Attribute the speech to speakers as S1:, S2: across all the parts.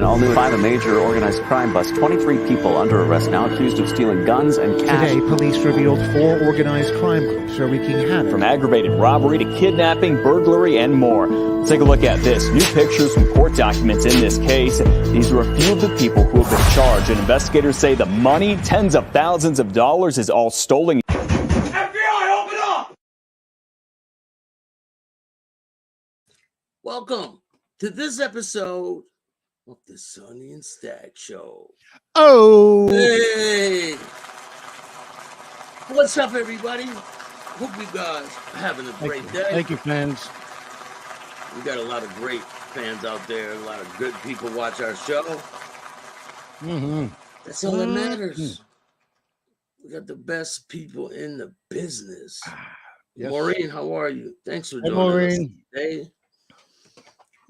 S1: An all-new 5, a major organized crime bust. 23 people under arrest now accused of stealing guns and cash.
S2: Today, police revealed 4 organized crime groups are wreaking havoc.
S3: From aggravated robbery to kidnapping, burglary, and more. Let's take a look at this. New pictures from court documents in this case. These are a few of the people who have been charged, and investigators say the money, tens of thousands of dollars, is all stolen.
S4: FBI, open up!
S5: Welcome to this episode of the Sonny and Staxx Show.
S2: Oh!
S5: Hey! What's up, everybody? Hope you guys are having a great day.
S2: Thank you, fans.
S5: We got a lot of great fans out there. A lot of good people watch our show.
S2: Mm-hmm.
S5: That's all that matters. We got the best people in the business.
S2: Yes.
S5: Maureen, how are you? Thanks for
S2: Hey,
S5: joining us
S2: Maureen.
S5: today.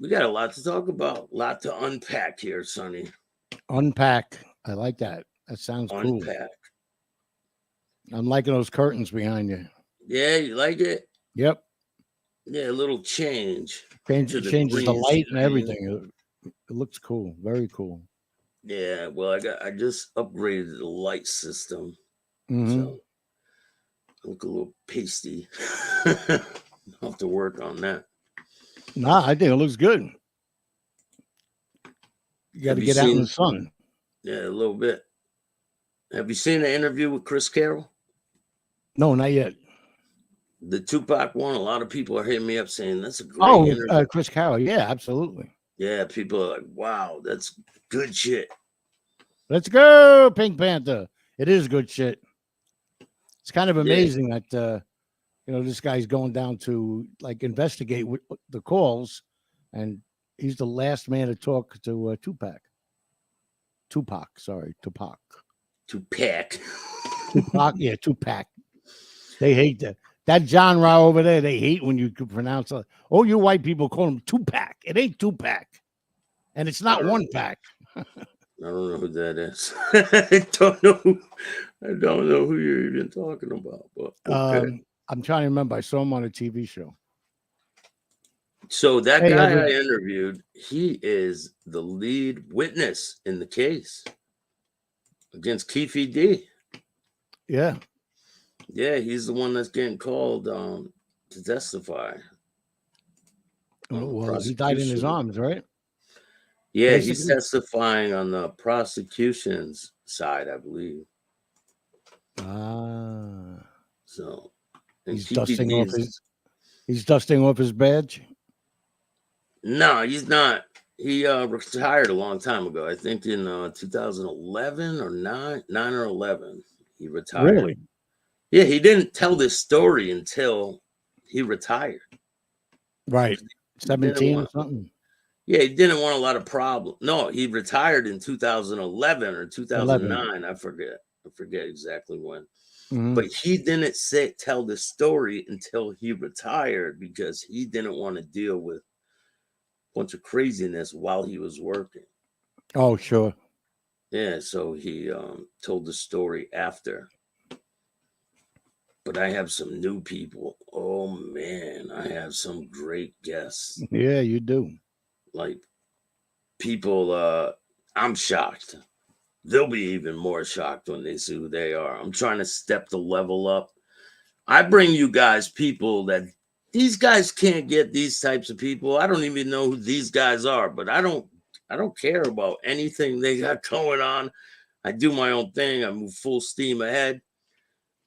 S5: We got a lot to talk about, a lot to unpack here, Sonny.
S2: Unpack. I like that. That sounds cool.
S5: Unpack.
S2: I'm liking those curtains behind you.
S5: Yeah, you like it?
S2: Yep.
S5: Yeah, a little change.
S2: Changes the
S5: green
S2: light and
S5: screen.
S2: everything. It looks cool. Very cool.
S5: Yeah, well, I just upgraded the light system.
S2: Mm-hmm.
S5: So I look a little pasty. I'll have to work on that.
S2: Nah, I think it looks good. You got to get out in the sun.
S5: Yeah, a little bit. Have you seen the interview with Chris Carroll?
S2: No, not yet.
S5: The Tupac one, a lot of people are hitting me up saying that's a great interview.
S2: Chris Carroll. Yeah, absolutely.
S5: Yeah, people are like, wow, that's good shit.
S2: Let's go, Pink Panther. It is good shit. It's kind of amazing that this guy's going down to like investigate the calls, and he's the last man to talk to Tupac. Tupac. Yeah, Tupac. They hate that. That genre over there, they hate when you pronounce it. Oh, you white people call him Tupac. It ain't Tupac. And it's not one pack.
S5: I don't know who that is. I don't know who you're even talking about. But okay.
S2: I'm trying to remember. I saw him on a TV show.
S5: So that guy I interviewed, he is the lead witness in the case against Keefe D.
S2: Yeah.
S5: Yeah, he's the one that's getting called to testify.
S2: Oh, well, he died in his arms, right?
S5: Yeah, he's testifying on the prosecution's side, I believe. So
S2: he's dusting off his badge.
S5: No, he's not. He retired a long time ago. I think in 2011 or 9 or 11, he retired.
S2: Really?
S5: Yeah, he didn't tell this story until he retired.
S2: Right. 17 or something.
S5: Yeah, he didn't want a lot of problems. No, he retired in 2011 or 2009. I forget exactly when. Mm-hmm. But he didn't tell the story until he retired because he didn't want to deal with a bunch of craziness while he was working.
S2: Oh, sure.
S5: Yeah, so he told the story after. But I have some new people. Oh, man, I have some great guests.
S2: Yeah, you do.
S5: Like, people, I'm shocked. They'll be even more shocked when they see who they are. I'm trying to step the level up. I bring you guys people that these guys can't get these types of people. I don't even know who these guys are, but I don't care about anything they got going on. I do my own thing. I move full steam ahead.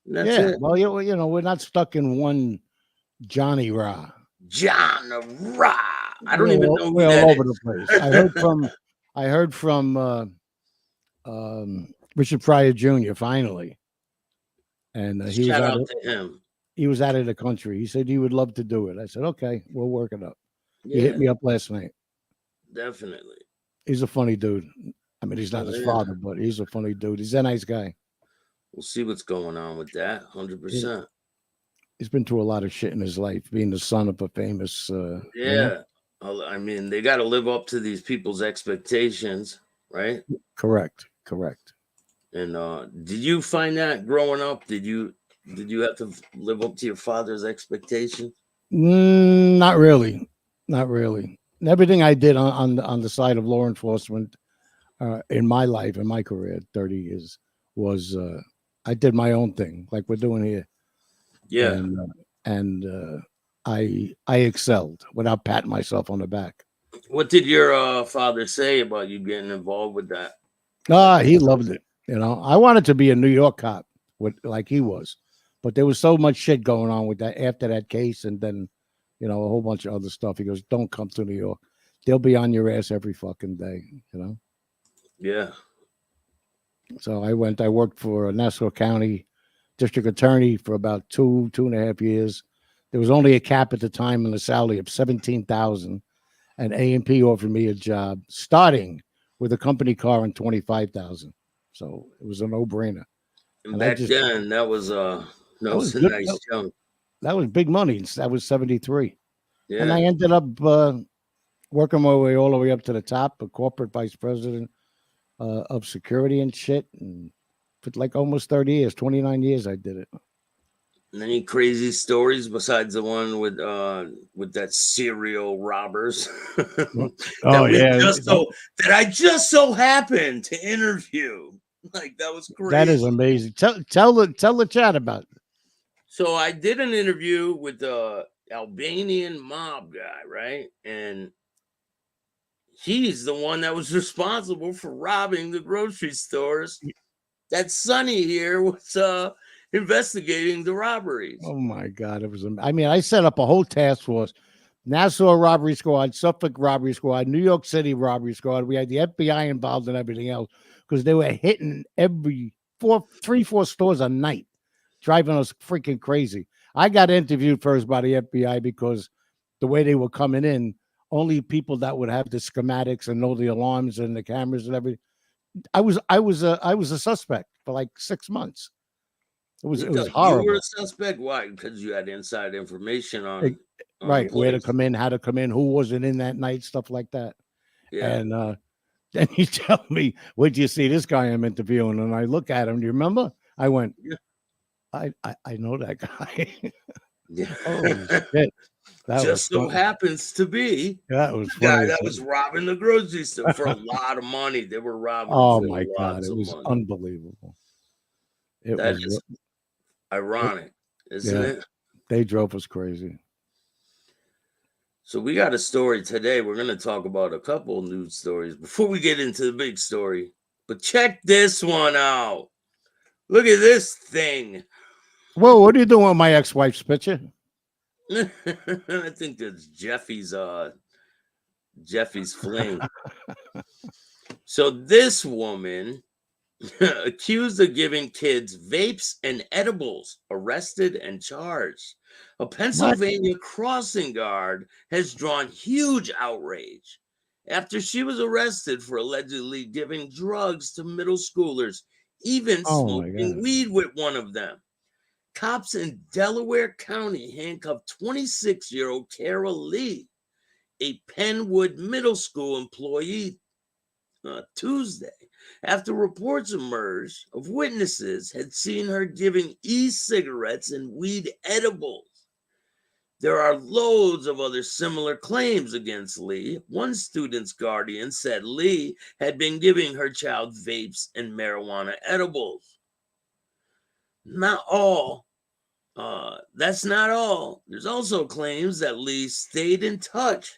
S5: That's it.
S2: Well, we're not stuck in one Johnny Ra.
S5: John Ra. I don't even know who
S2: we're
S5: that
S2: all over
S5: is.
S2: the place. I heard from Richard Pryor Jr. finally, and
S5: shout out to him.
S2: He was out of the country. He said he would love to do it. I said, okay, we'll work it up.
S5: Yeah,
S2: he hit me up last night.
S5: Definitely.
S2: He's a funny dude. I mean, he's not his father, but he's a funny dude. He's a nice guy.
S5: We'll see what's going on with that. 100%.
S2: He's been through a lot of shit in his life, being the son of a famous.
S5: Yeah. I mean, they got to live up to these people's expectations, right?
S2: Correct.
S5: And did you find that growing up? Did you have to live up to your father's expectations?
S2: Not really. everything I did on the side of law enforcement in my life, in my career, 30 years, was I did my own thing, like we're doing here,
S5: Yeah.
S2: and I excelled without patting myself on the back.
S5: What did your father say about you getting involved with that?
S2: Ah, he loved it. You know, I wanted to be a New York cop, like he was, but there was so much shit going on with that after that case, and then, you know, a whole bunch of other stuff. He goes, "Don't come to New York; they'll be on your ass every fucking day." You know.
S5: Yeah.
S2: So I went. I worked for a Nassau County District Attorney for about 2.5 years. There was only a cap at the time on the salary of 17,000, and A&P offered me a job starting with a company car and 25,000. So it was a no-brainer.
S5: And
S2: And I
S5: back
S2: just
S5: then, that was
S2: that was
S5: a
S2: good.
S5: nice chunk.
S2: That was big money. That was 73, and I
S5: Yeah.
S2: ended up working my way all the way up to the top, a corporate vice president of security and shit, and for like almost 30 years, 29 years, I did it.
S5: Any crazy stories besides the one with that serial robbers
S2: Oh yeah,
S5: that I just so happened to interview? Like that was
S2: that is
S5: crazy.
S2: amazing. Tell the chat about it.
S5: So I did an interview with the Albanian mob guy, right? And he's the one that was responsible for robbing the grocery stores that Sonny here was investigating the robberies.
S2: Oh my God, it was. I mean, I set up a whole task force: Nassau robbery squad, Suffolk robbery squad, New York City robbery squad. We had the FBI involved in everything else because they were hitting every 4 stores a night, driving us freaking crazy. I got interviewed first by the FBI because the way they were coming in, only people that would have the schematics and know the alarms and the cameras and everything. I was a suspect for like 6 months. It was
S5: You were
S2: horrible.
S5: a suspect. Why? Because you had inside information
S2: It-
S5: on the
S2: right, where to
S5: place.
S2: come in, how to come in, who wasn't in that night, stuff like that.
S5: Yeah.
S2: And then you tell me, "Where'd you see this guy I'm interviewing?" And I look at him. Do you remember? I went,
S5: Yeah.
S2: I know that guy.
S5: Yeah.
S2: Holy shit! That was
S5: Just so
S2: funny.
S5: happens to be
S2: That was
S5: the guy
S2: funny.
S5: that was robbing the grocery store for a lot of money. They were robbing him
S2: Oh
S5: for
S2: my God,
S5: lots
S2: it
S5: of
S2: was
S5: money.
S2: unbelievable. It
S5: That
S2: was,
S5: is ironic, isn't
S2: yeah.
S5: it?
S2: They drove us crazy.
S5: So we got a story today. We're going to talk about a couple news stories before we get into the big story. But check this one out. Look at this thing.
S2: Whoa, what are you doing with my ex-wife's picture?
S5: I think that's Jeffy's fling. So this woman accused of giving kids vapes and edibles, arrested and charged. A Pennsylvania crossing guard has drawn huge outrage after she was arrested for allegedly giving drugs to middle schoolers, even
S2: Oh my
S5: smoking
S2: God.
S5: weed with one of them. Cops in Delaware County handcuffed 26-year-old Carol Lee, a Penwood Middle School employee, Tuesday, after reports emerged of witnesses had seen her giving e-cigarettes and weed edibles. There are loads of other similar claims against Lee. One student's guardian said Lee had been giving her child vapes and marijuana edibles. Not all. That's not all. There's also claims that Lee stayed in touch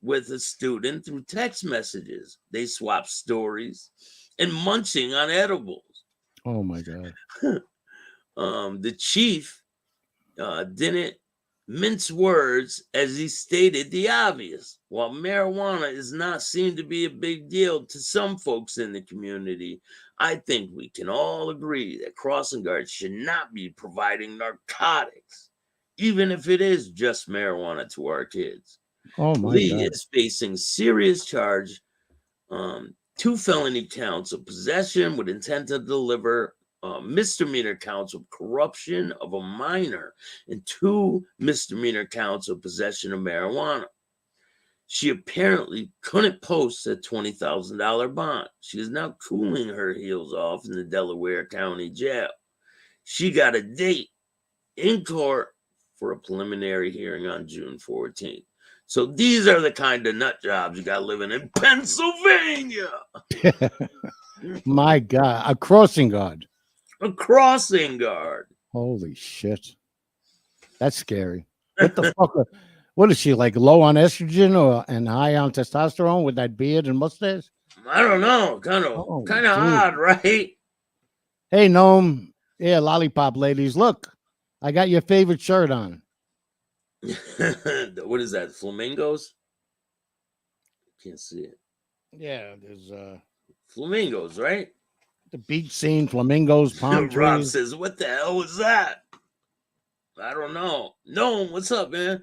S5: with a student through text messages. They swapped stories and munching on edibles.
S2: Oh my God.
S5: The chief didn't mince words as he stated the obvious. While marijuana is not seen to be a big deal to some folks in the community, I think we can all agree that crossing guards should not be providing narcotics, even if it is just marijuana to our kids.
S2: Oh my
S5: Lee
S2: God.
S5: is facing serious charge, 2 felony counts of possession with intent to deliver, misdemeanor counts of corruption of a minor, and 2 misdemeanor counts of possession of marijuana. She apparently couldn't post a $20,000 bond. She is now cooling her heels off in the Delaware County Jail. She got a date in court for a preliminary hearing on June 14th. So these are the kind of nut jobs you got living in Pennsylvania.
S2: My God, a crossing guard.
S5: A crossing guard.
S2: Holy shit. That's scary. What the fuck? What is she, like low on estrogen and high on testosterone with that beard and mustache?
S5: I don't know. Kind of odd, right?
S2: Hey, Gnome. Yeah, lollipop ladies. Look, I got your favorite shirt on.
S5: What is that? Flamingos? Can't see it.
S2: Yeah, there's
S5: Flamingos, right?
S2: the beach scene, flamingos, palm
S5: Rob
S2: trees.
S5: says, "What the hell was that?" I don't know. No, what's up, man?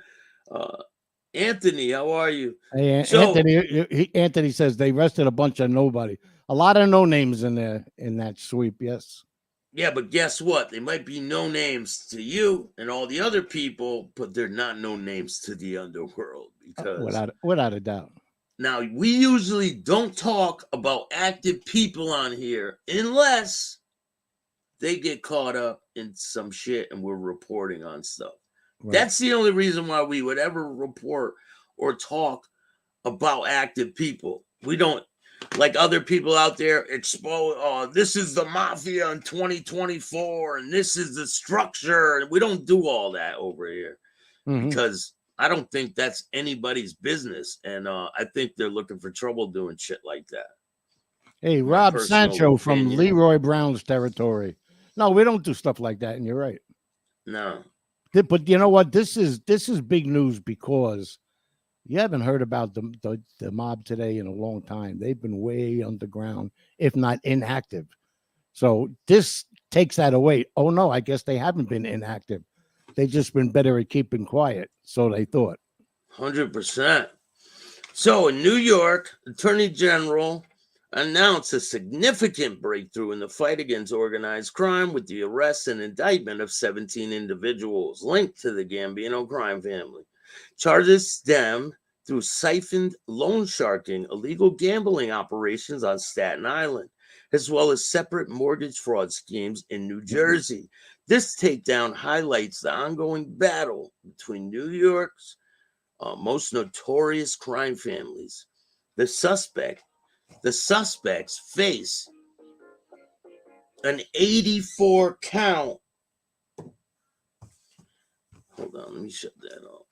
S5: Anthony, how are you?
S2: Hey,
S5: So-
S2: Anthony says they arrested a bunch of nobody. A lot of no names in there in that sweep. Yes.
S5: Yeah, but guess what? They might be no names to you and all the other people, but they're not no names to the underworld because
S2: Without a doubt.
S5: now we usually don't talk about active people on here unless they get caught up in some shit and we're reporting on stuff.
S2: Right.
S5: That's the only reason why we would ever report or talk about active people. We don't, like other people out there, expose, oh, this is the mafia in 2024 and this is the structure. We don't do all that over here because I don't think that's anybody's business. And I think they're looking for trouble doing shit like that.
S2: Hey,
S5: My
S2: Rob
S5: personal
S2: Sancho from
S5: opinion.
S2: Leroy Brown's territory. No, we don't do stuff like that, and you're right.
S5: No.
S2: But you know what? This is big news because you haven't heard about the mob today in a long time. They've been way underground, if not inactive. So this takes that away. Oh no, I guess they haven't been inactive. They've just been better at keeping quiet. So they thought.
S5: 100%. So in New York, Attorney General announced a significant breakthrough in the fight against organized crime with the arrest and indictment of 17 individuals linked to the Gambino crime family. Charges stem through siphoned loan sharking, illegal gambling operations on Staten Island, as well as separate mortgage fraud schemes in New Jersey. This takedown highlights the ongoing battle between New York's most notorious crime families. The suspects face an 84 count. Hold on, let me shut that off.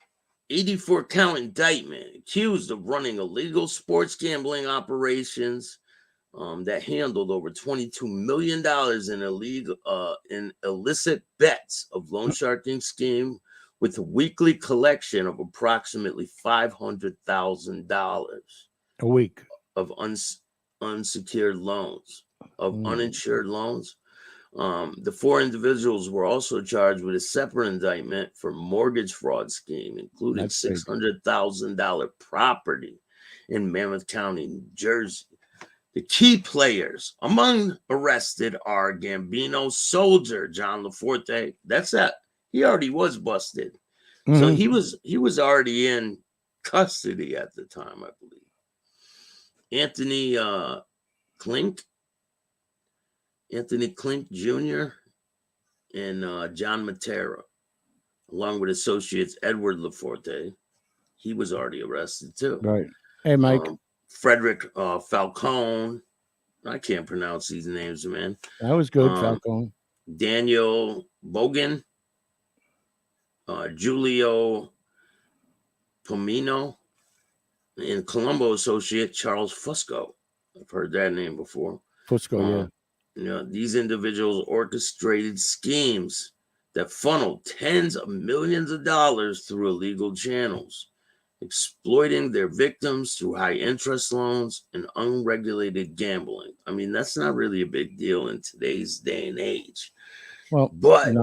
S5: 84 count indictment, accused of running illegal sports gambling operations that handled over $22 million in illicit bets of loan sharking scheme with a weekly collection of approximately $500,000
S2: A week.
S5: of unsecured loans, of uninsured loans. The four individuals were also charged with a separate indictment for mortgage fraud scheme, including $600,000 property in Mammoth County, New Jersey. The key players among arrested are Gambino soldier John LaForte. That's that. He already was busted. So he was already in custody at the time, I believe. Anthony Klink Jr. and John Matera, along with associates Edward LaForte. He was already arrested too.
S2: Right. Hey, Mike.
S5: Frederick Falcone. I can't pronounce these names, man.
S2: That was good, Falcone.
S5: Daniel Bogan. Julio Pomino. And Colombo associate Charles Fusco. I've heard that name before.
S2: Fusco, yeah.
S5: These individuals orchestrated schemes that funneled tens of millions of dollars through illegal channels, exploiting their victims through high interest loans and unregulated gambling. I mean, that's not really a big deal in today's day and age.
S2: Well,
S5: but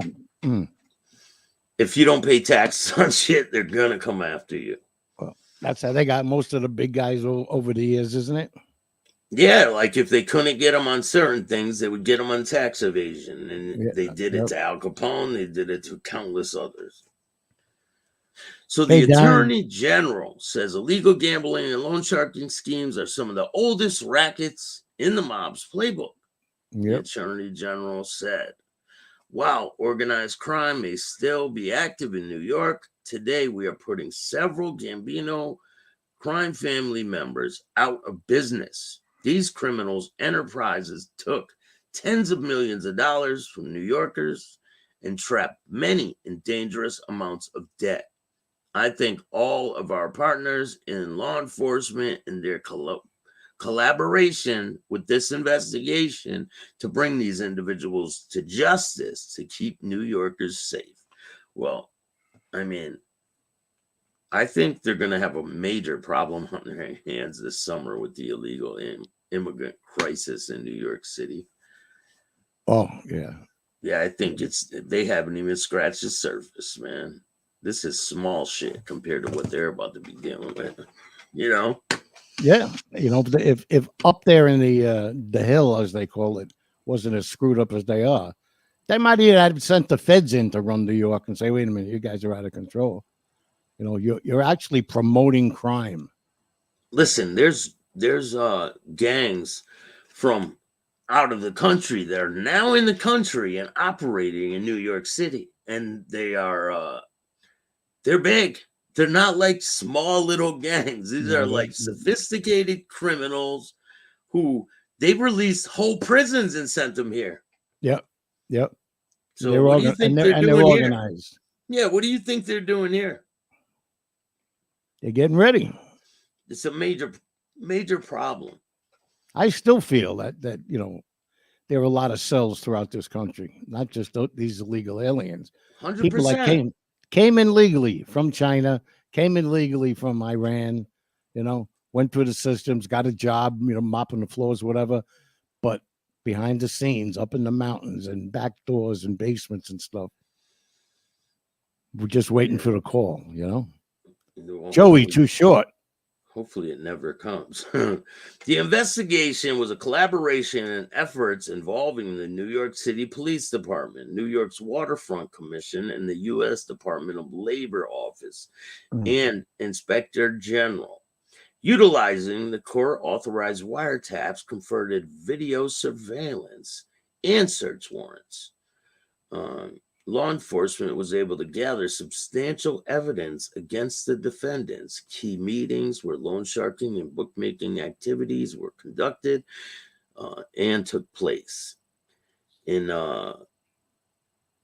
S5: if you don't pay taxes on shit, they're going to come after you.
S2: Well, that's how they got most of the big guys over the years, isn't it?
S5: Yeah, like if they couldn't get them on certain things, they would get them on tax evasion. And they did it to Al Capone. They did it to countless others. So the Attorney General says illegal gambling and loan sharking schemes are some of the oldest rackets in the mob's playbook. The Attorney General said, while organized crime may still be active in New York, today we are putting several Gambino crime family members out of business. These criminals' enterprises took tens of millions of dollars from New Yorkers and trapped many in dangerous amounts of debt. I thank all of our partners in law enforcement and their collaboration with this investigation to bring these individuals to justice to keep New Yorkers safe. Well, I mean, I think they're going to have a major problem on their hands this summer with the illegal immigrant crisis in New York City.
S2: Oh, yeah.
S5: Yeah, I think they haven't even scratched the surface, man. This is small shit compared to what they're about to be dealing with, you know?
S2: Yeah. You know, if up there in the hill, as they call it, wasn't as screwed up as they are, they might even have sent the feds in to run New York and say, wait a minute, you guys are out of control. You know, you're actually promoting crime.
S5: Listen, there's gangs from out of the country that are now in the country and operating in New York City, and they're big. They're not like small little gangs. These are like sophisticated criminals who they released whole prisons and sent them here.
S2: Yep.
S5: So what do you think they're doing
S2: organized.
S5: Here? Yeah, what do you think they're doing here?
S2: They're getting ready.
S5: It's a major problem.
S2: I still feel that you know, there are a lot of cells throughout this country, not just these illegal aliens.
S5: 100%.
S2: People that came in legally from China, came in legally from Iran, you know, went through the systems, got a job, you know, mopping the floors, whatever. But behind the scenes, up in the mountains and back doors and basements and stuff, we're just waiting for the call, you know. Joey, too short.
S5: Hopefully it never comes. The investigation was a collaboration and efforts involving the New York City Police Department, New York's Waterfront Commission, and the U.S. Department of Labor Office and Inspector General. Utilizing the court-authorized wiretaps, converted video surveillance, and search warrants. Law enforcement was able to gather substantial evidence against the defendants. Key meetings where loan sharking and bookmaking activities were conducted and took place in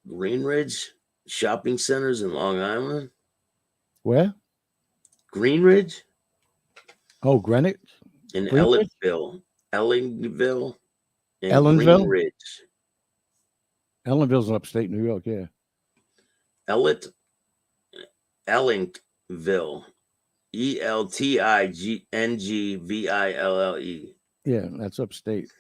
S5: Greenridge shopping centers in Long Island.
S2: Where?
S5: Greenridge.
S2: Oh, Greenwich?
S5: In
S2: Greenwich?
S5: Ellenville, and
S2: Ellenville?
S5: Greenridge.
S2: Ellenville's in upstate New York, yeah.
S5: Ellingville, ELTINGVILLE.
S2: Yeah, that's upstate.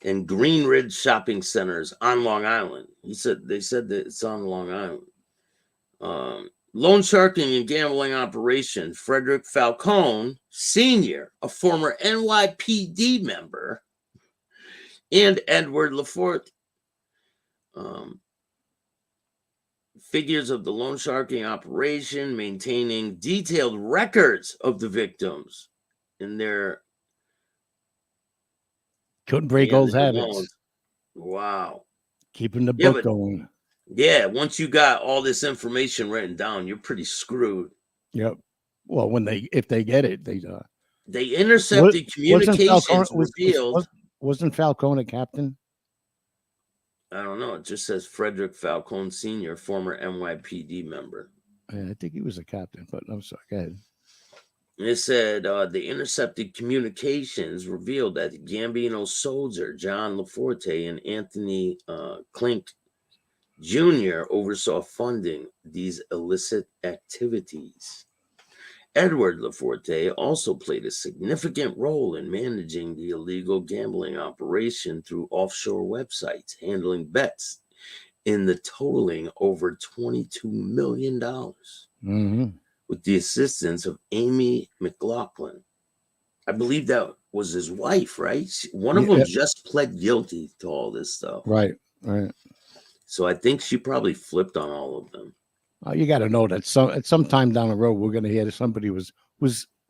S5: And Greenridge shopping centers on Long Island. They said that it's on Long Island. Loan sharking and gambling operation. Frederick Falcone Sr., a former NYPD member, and Edward Lafort. Figures of the loan sharking operation, maintaining detailed records of the victims in their
S2: couldn't break old habits.
S5: Loans. Wow.
S2: Keeping the book going.
S5: Yeah, once you got all this information written down, you're pretty screwed.
S2: Yep. Well, if they get it,
S5: they intercepted communications revealed.
S2: Wasn't Falcone a captain?
S5: I don't know. It just says Frederick Falcone Sr., former NYPD member.
S2: Yeah, I think he was a captain, but I'm sorry. Go ahead.
S5: It said the intercepted communications revealed that Gambino soldier John Laforte and Anthony Klink Jr. oversaw funding these illicit activities. Edward Laforte also played a significant role in managing the illegal gambling operation through offshore websites, handling bets in the totaling over $22 million with the assistance of Amy McLaughlin. I believe that was his wife, right? One of them just pled guilty to all this stuff.
S2: Right.
S5: So I think she probably flipped on all of them.
S2: You got to know that at some time down the road, we're going to hear that somebody was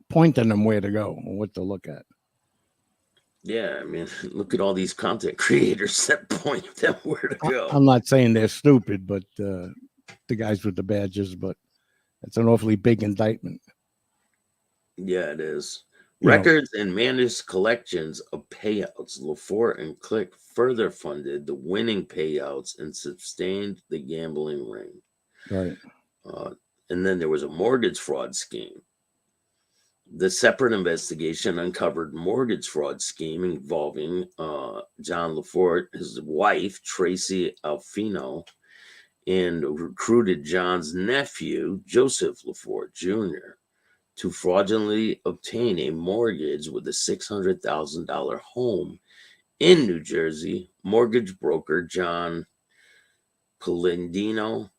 S2: pointing them where to go or what to look at.
S5: Yeah, I mean, look at all these content creators that point them where to go.
S2: I'm not saying they're stupid, but the guys with the badges, but That's an awfully big indictment.
S5: Yeah, it is.
S2: You know,
S5: Records and managed collections of payouts. Lafort and Click further funded the winning payouts and sustained the gambling ring.
S2: right.
S5: And then there was a mortgage fraud scheme. The separate investigation uncovered mortgage fraud scheme involving John Lafort, his wife, Tracy Alfino, and recruited John's nephew, Joseph Lafort Jr., to fraudulently obtain a mortgage with a $600,000 home in New Jersey. Mortgage broker John Palladino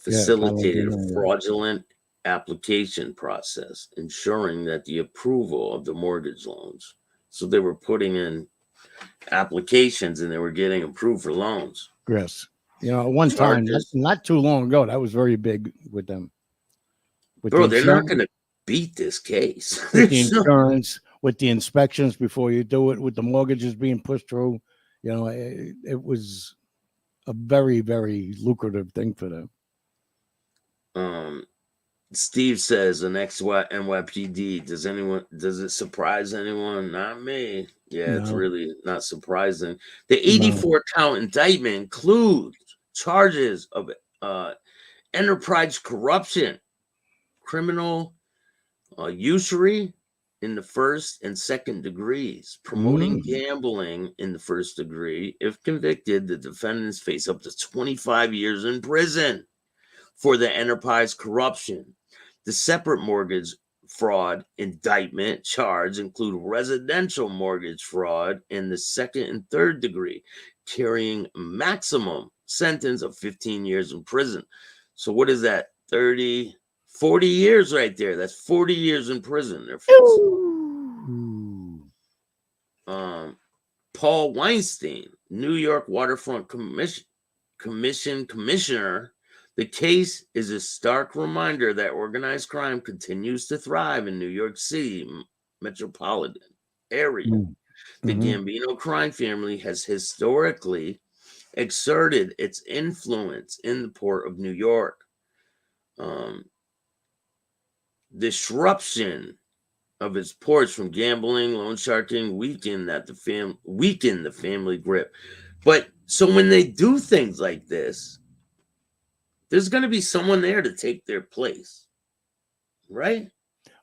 S5: facilitated a fraudulent application process, ensuring that the approval of the mortgage loans. So they were putting in applications and they were getting approved for loans.
S2: Yes. You know, at one time, not too long ago, that was very big with them. With
S5: Bro, they're not going to beat this case.
S2: With the insurance, with the inspections before you do it, with the mortgages being pushed through, you know, it was a very, very lucrative thing for them.
S5: Steve says the next NYPD. Does it surprise anyone? Not me. Yeah, no. It's really not surprising. The 84 count indictment includes charges of enterprise corruption, criminal usury in the first and second degrees, promoting gambling in the first degree. If convicted, the defendants face up to 25 years in prison for the enterprise corruption. The separate mortgage fraud indictment charge include residential mortgage fraud in the second and third degree, carrying a maximum sentence of 15 years in prison. So what is that? 40 years right there. That's 40 years in prison. They're Paul Weinstein, New York Waterfront Commission commissioner. The case is a stark reminder that organized crime continues to thrive in New York City metropolitan area. The Gambino crime family has historically exerted its influence in the port of New York. Disruption of its ports from gambling, loan sharking weakened the family grip. But so when they do things like this, there's going to be someone there to take their place, right?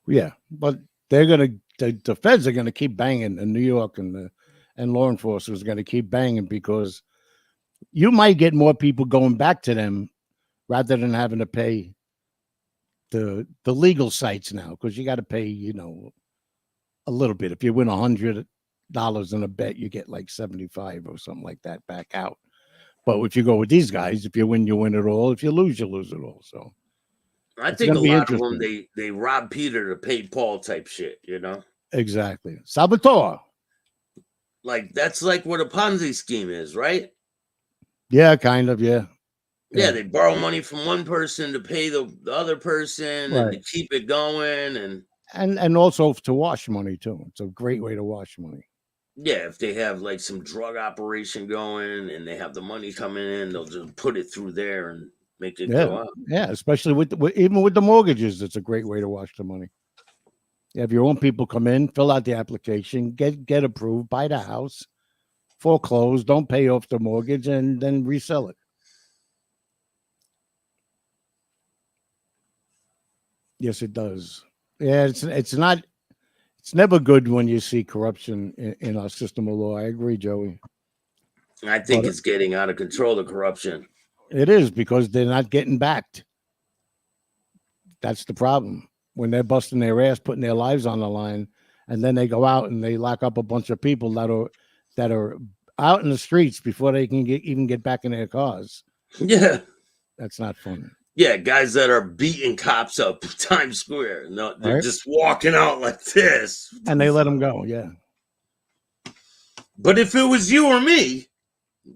S2: Yeah, but the feds are going to keep banging in New York, and law enforcement is going to keep banging, because you might get more people going back to them rather than having to pay the legal sites now, because you got to pay, you know, a little bit. If you win $100 in a bet, you get like 75 or something like that back out. But if you go with these guys, if you win it all. If you lose it all. So
S5: I think a lot of them, they rob Peter to pay Paul type shit, you know?
S2: Exactly. Saboteur.
S5: Like, that's like what a Ponzi scheme is, right?
S2: Yeah, kind of, yeah.
S5: Yeah, they borrow money from one person to pay the other person, and to keep it going,
S2: and also to wash money too. It's a great way to wash money.
S5: Yeah, if they have like some drug operation going and they have the money coming in, they'll just put it through there and make it go up.
S2: Yeah, especially even with the mortgages, it's a great way to wash the money. You have your own people come in, fill out the application, get approved, buy the house, foreclose, don't pay off the mortgage, and then resell it. Yes, it does. Yeah, it's never good when you see corruption in our system of law. I agree, Joey.
S5: I think it's getting out of control, the corruption.
S2: It is, because they're not getting backed. That's the problem. When they're busting their ass, putting their lives on the line, and then they go out and they lock up a bunch of people that are out in the streets before they can even get back in their cars.
S5: Yeah.
S2: That's not fun.
S5: Yeah, guys that are beating cops up Times Square. No, they're just walking out like this.
S2: And they let them go, yeah.
S5: But if it was you or me,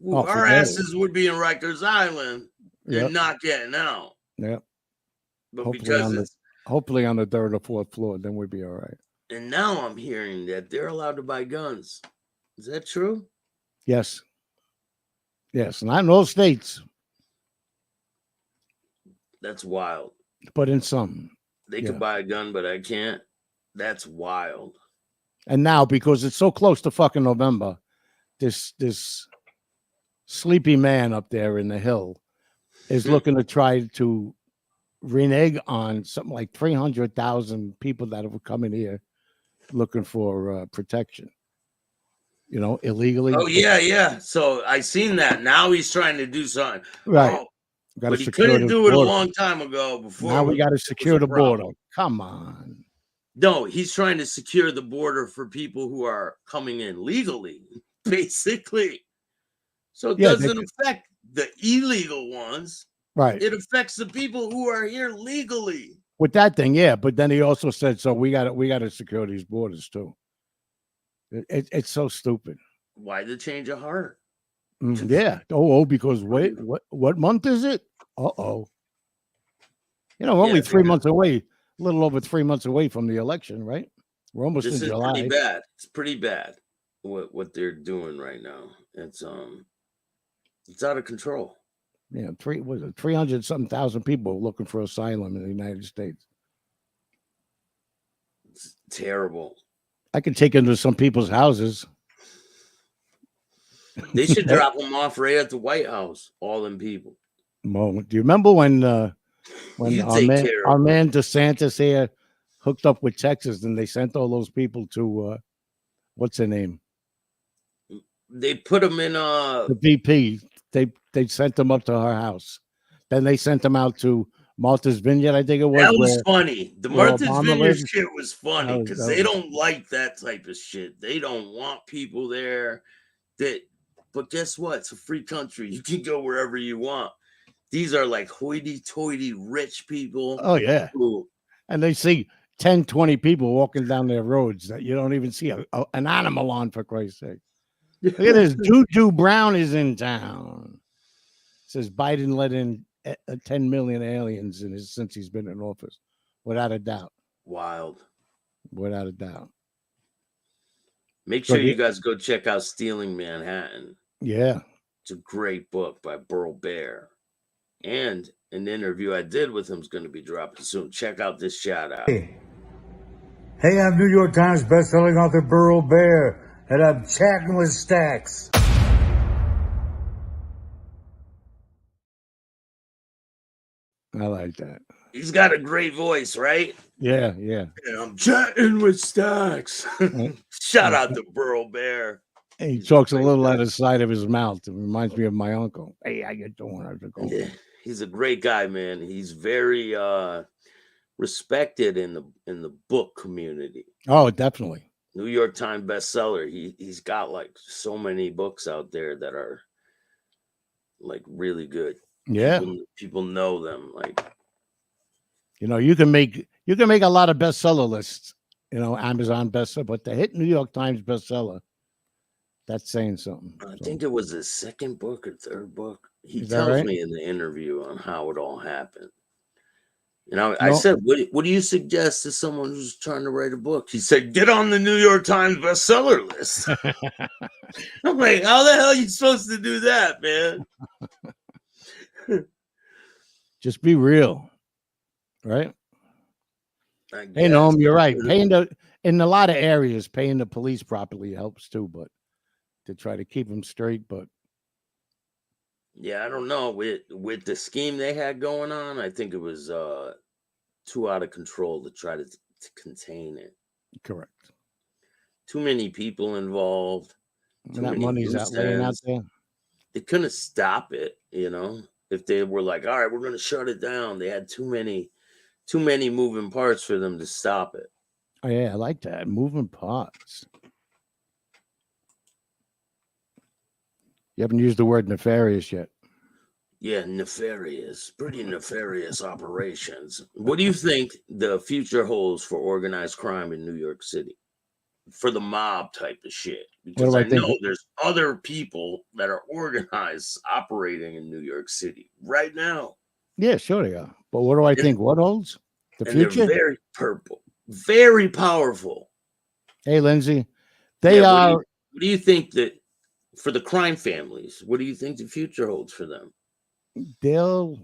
S5: our asses would be in Rikers Island and not getting out.
S2: Yep.
S5: But
S2: hopefully on the third or fourth floor, then we'd be all right.
S5: And now I'm hearing that they're allowed to buy guns. Is that true?
S2: Yes. Yes, not in all states.
S5: That's wild.
S2: But in some,
S5: They could buy a gun, but I can't. That's wild.
S2: And now, because it's so close to fucking November, this sleepy man up there in the hill is looking to try to renege on something like 300,000 people that have come in here looking for protection. Illegally.
S5: Oh yeah. So I seen that. Now he's trying to do something.
S2: Right.
S5: Oh, but he couldn't do it a long time ago. Before
S2: now we got to secure the border. Come on.
S5: No, he's trying to secure the border for people who are coming in legally, basically. So it doesn't affect the illegal ones.
S2: Right.
S5: It affects the people who are here legally.
S2: With that thing, yeah. But then he also said, so we got to secure these borders too. It's so stupid.
S5: Why the change of heart?
S2: Yeah. Because wait, what month is it? We're only 3 months away, a little over 3 months away from the election, right? We're almost in July.
S5: Pretty bad. It's pretty bad what they're doing right now. It's out of control.
S2: Yeah, 300-something thousand people looking for asylum in the United States.
S5: It's terrible.
S2: I could take into some people's houses.
S5: They should drop them off right at the White House. All them people.
S2: Well, do you remember when our man DeSantis here hooked up with Texas, and they sent all those people to what's her name?
S5: They put them in
S2: the VP. They sent them up to her house. Then they sent them out to Martha's Vineyard, I think it was.
S5: That was funny. The Martha's Vineyard shit was funny because they don't like that type of shit. They don't want people there. But guess what? It's a free country. You can go wherever you want. These are like hoity-toity rich people.
S2: Oh, yeah. And they see 10, 20 people walking down their roads that you don't even see an animal on, for Christ's sake. Look at this. Juju Brown is in town. It says Biden let in 10 million aliens since he's been in office. Without a doubt.
S5: Wild.
S2: Without a doubt.
S5: Make sure you guys go check out Stealing Manhattan.
S2: Yeah.
S5: It's a great book by Burl Bear. And an interview I did with him is going to be dropping soon. Check out this shout out.
S6: Hey, I'm New York Times bestselling author Burl Bear, and I'm chatting with Staxx.
S2: I like that.
S5: He's got a great voice, right?
S2: Yeah.
S5: And I'm chatting with Staxx. Shout out to Burl Bear.
S2: He talks a little out of the side of his mouth. It reminds me of my uncle. Hey, how you doing?
S5: Yeah, he's a great guy, man. He's very respected in the book community.
S2: Oh, definitely.
S5: New York Times bestseller. He's got like so many books out there that are like really good.
S2: Yeah,
S5: people know them. Like,
S2: you can make a lot of bestseller lists. Amazon bestseller, but to hit New York Times bestseller, that's saying something.
S5: I think it was his second book or third book. He tells me in the interview on how it all happened. I said, what do you suggest to someone who's trying to write a book? He said, get on the New York Times bestseller list. I'm like, how the hell are you supposed to do that, man?
S2: Just be real, right? Hey, Noam, you're right. In a lot of areas, paying the police properly helps too, but to try to keep them straight. But
S5: yeah, I don't know with the scheme they had going on. I think it was too out of control to try to contain it.
S2: Correct.
S5: Too many people involved.
S2: That money's laying out there.
S5: They couldn't stop it, If they were like, all right, we're going to shut it down. They had too many moving parts for them to stop it.
S2: Oh, yeah, I like that. Moving parts. You haven't used the word nefarious yet.
S5: Yeah, nefarious. Pretty nefarious operations. What do you think the future holds for organized crime in New York City? For the mob type of shit? Because I know there's other people that are organized operating in New York City right now.
S2: Yeah, sure they are. But what do I think? What holds? The future?
S5: They're very purple. Very powerful.
S2: Hey, Lindsay. They are.
S5: What do you think that for the crime families, what do you think the future holds for them?
S2: They'll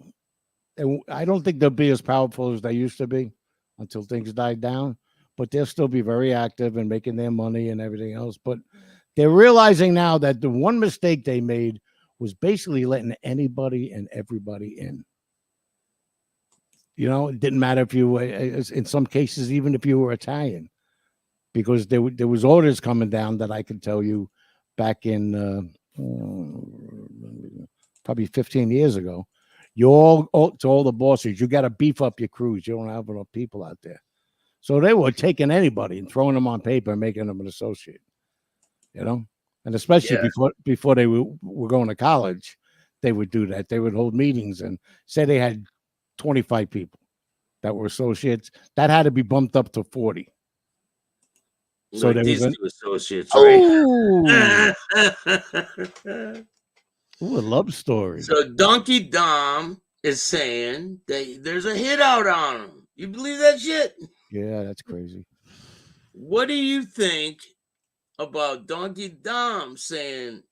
S2: I don't think they'll be as powerful as they used to be until things die down, but they'll still be very active and making their money and everything else. But they're realizing now that the one mistake they made was basically letting anybody and everybody in. You know, it didn't matter if you were, in some cases, even if you were Italian, because there was orders coming down that I can tell you back in probably 15 years ago. You all to all the bosses, you got to beef up your crews. You don't have enough people out there. So they were taking anybody and throwing them on paper and making them an associate, you know, and especially before they were going to college, they would do that. They would hold meetings and say they had 25 people that were associates. That had to be bumped up to 40. So
S5: like
S2: there
S5: these
S2: was
S5: two associates, right?
S2: Ooh, a love story.
S5: So Donkey Dom is saying that there's a hit out on him. You believe that shit?
S2: Yeah, that's crazy.
S5: What do you think about Donkey Dom saying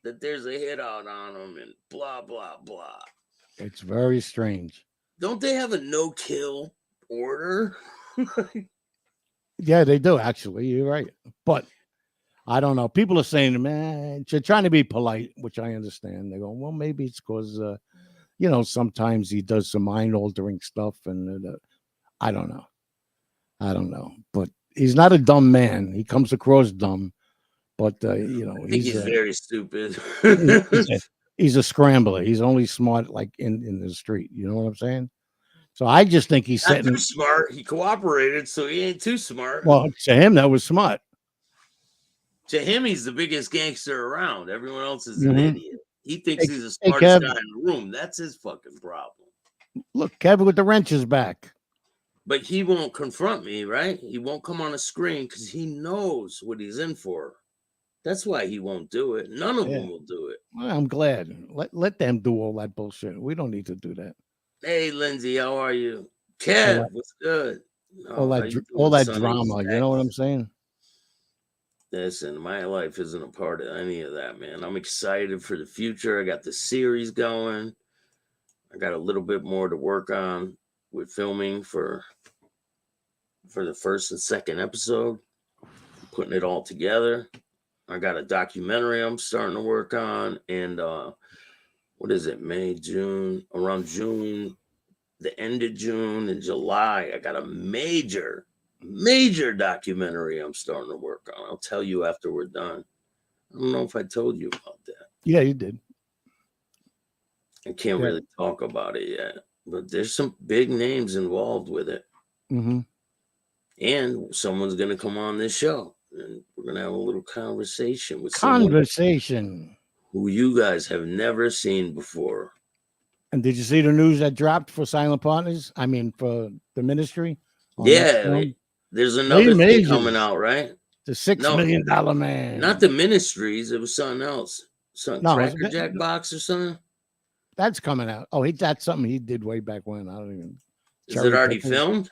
S5: that there's a hit out on him and blah, blah, blah?
S2: It's very strange.
S5: Don't they have a no-kill order?
S2: Yeah, they do, actually. You're right. But I don't know. People are saying, man, you're trying to be polite, which I understand. They go, well, maybe it's because, you know, sometimes he does some mind-altering stuff. And I don't know. But he's not a dumb man. He comes across dumb. But, you know,
S5: I think he's very stupid.
S2: he's a scrambler. He's only smart, like, in the street. You know what I'm saying? So I just think he's
S5: not too smart. He cooperated, so he ain't too smart.
S2: Well, to him, that was smart.
S5: To him, he's the biggest gangster around. Everyone else is an idiot. He thinks he's the
S2: Hey,
S5: smartest
S2: Kev.
S5: guy in the room. That's his fucking problem.
S2: Look, Kevin with the wrenches back.
S5: But he won't confront me, right? He won't come on a screen because he knows what he's in for. That's why he won't do it. None of them will do it.
S2: Well, I'm glad. Let them do all that bullshit. We don't need to do that.
S5: Hey, Lindsay, how are you? Kev, what's good?
S2: All that drama. You know what I'm saying?
S5: Listen, my life isn't a part of any of that, man. I'm excited for the future. I got the series going. I got a little bit more to work on with filming for the first and second episode, putting it all together. I got a documentary I'm starting to work on, and what is it, May, June, around June, the end of June and July, I got a major documentary I'm starting to work on. I'll tell you after we're done. I don't know if I told you about that.
S2: Yeah, you did.
S5: I can't really talk about it yet, but there's some big names involved with it.
S2: Mm-hmm.
S5: And someone's going to come on this show, and we're going to have a little conversation with
S2: someone
S5: who you guys have never seen before.
S2: And did you see the news that dropped for Silent Partners? I mean, for the ministry?
S5: Yeah, there's another thing coming out, right?
S2: The $6 million man.
S5: Not the ministries. It was something else. Cracker Jack box or something.
S2: That's coming out. Oh, that's something he did way back when. I don't even.
S5: Is it already filmed?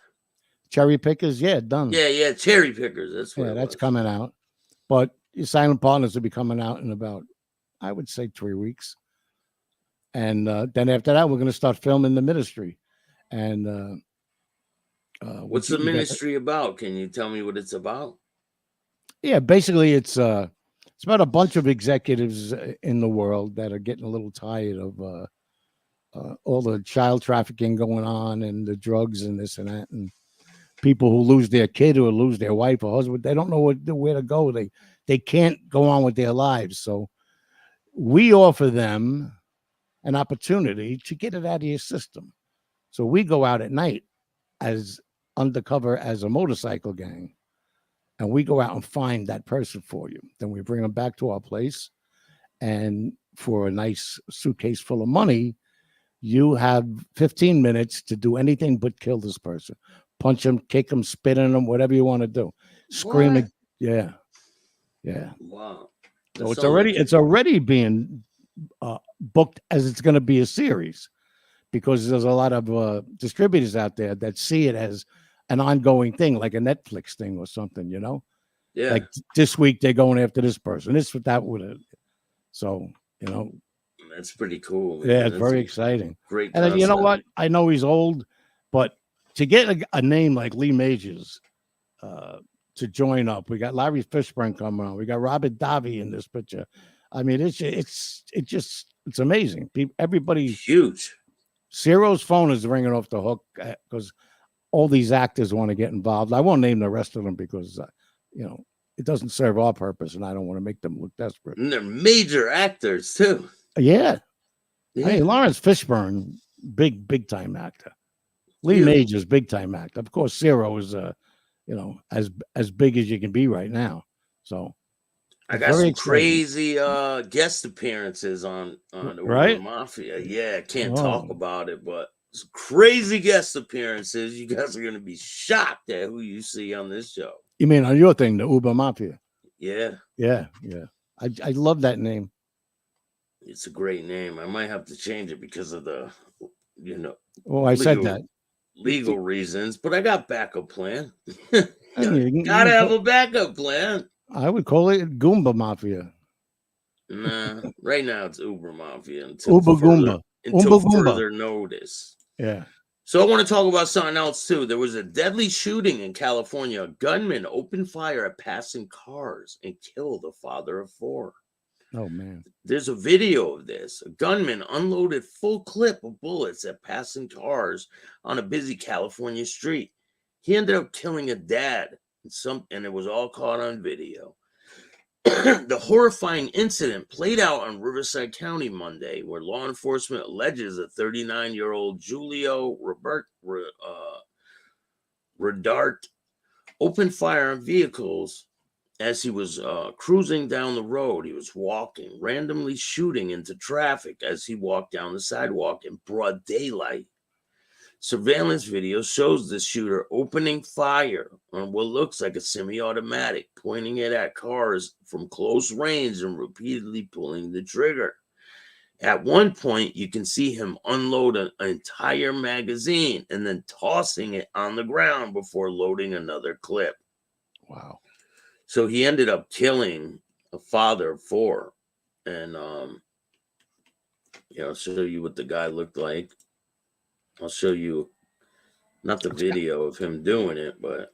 S2: Cherry Pickers, yeah, done.
S5: Yeah, Cherry Pickers. That's what
S2: that's coming out. But Silent Partners will be coming out in about, I would say, 3 weeks. And then after that, we're going to start filming the ministry. And
S5: what's the ministry about? Can you tell me what it's about?
S2: Yeah, basically, it's about a bunch of executives in the world that are getting a little tired of all the child trafficking going on and the drugs and this and that, and people who lose their kid or lose their wife or husband. They don't know where to go. They can't go on with their lives. So we offer them an opportunity to get it out of your system. So we go out at night as undercover as a motorcycle gang, and we go out and find that person for you. Then we bring them back to our place, and for a nice suitcase full of money, you have 15 minutes to do anything but kill this person. Punch him, kick him, spit in him, whatever you want to do. Screaming. Yeah.
S5: Wow.
S2: So it's already being booked as it's going to be a series, because there's a lot of distributors out there that see it as an ongoing thing, like a Netflix thing or something, you know?
S5: Yeah.
S2: Like this week they're going after this person. This with that with it. So, you know,
S5: That's pretty cool. Man.
S2: Yeah, it's
S5: That's
S2: very
S5: a
S2: exciting.
S5: great.
S2: And then, you know
S5: concept.
S2: what? I know he's old, but to get a name like Lee Majors to join up, we got Larry Fishburne coming on. We got Robert Davi in this picture. I mean, it's amazing. Everybody,
S5: Huge.
S2: Ciro's phone is ringing off the hook because all these actors want to get involved. I won't name the rest of them because it doesn't serve our purpose, and I don't want to make them look desperate.
S5: And they're major actors too.
S2: Yeah.
S5: Yeah.
S2: Hey, Lawrence Fishburne, big time actor. Lee
S5: Huge.
S2: Majors, big time actor. Of course, Ciro is as big as you can be right now. So
S5: I
S2: it's
S5: got
S2: very
S5: some
S2: exciting.
S5: crazy guest appearances on the
S2: Right?
S5: Uber Mafia. Yeah, I can't
S2: Oh.
S5: talk about it, but some crazy guest appearances. You guys are gonna be shocked at who you see on this show.
S2: You mean on your thing, the Uber Mafia?
S5: Yeah,
S2: Yeah. I love that name.
S5: it's a great name. I might have to change it because of the,
S2: Oh, I said
S5: legal-
S2: that.
S5: legal reasons, but I got backup plan.
S2: I mean, you
S5: Gotta
S2: can
S5: have
S2: call-
S5: a backup plan.
S2: I would call it Goomba Mafia.
S5: Nah, right now it's Uber Mafia until
S2: Uber Goomba.
S5: until
S2: Oomba Goomba.
S5: further notice.
S2: Yeah.
S5: So I want to talk about something else too. There was a deadly shooting in California. A gunman opened fire at passing cars and killed a father of 4.
S2: Oh man.
S5: There's a video of this. A gunman unloaded full clip of bullets at passing cars on a busy California street. He ended up killing a dad, and it was all caught on video. The horrifying incident played out on Riverside County Monday, where law enforcement alleges a 39-year-old Julio Redart opened fire on vehicles as he was cruising down the road. He was walking, randomly shooting into traffic as he walked down the sidewalk in broad daylight. Surveillance video shows the shooter opening fire on what looks like a semi-automatic, pointing it at cars from close range and repeatedly pulling the trigger. At one point, you can see him unload an entire magazine and then tossing it on the ground before loading another clip.
S2: Wow.
S5: So he ended up killing a father of 4. And, I'll show you what the guy looked like. I'll show you not the video of him doing it, but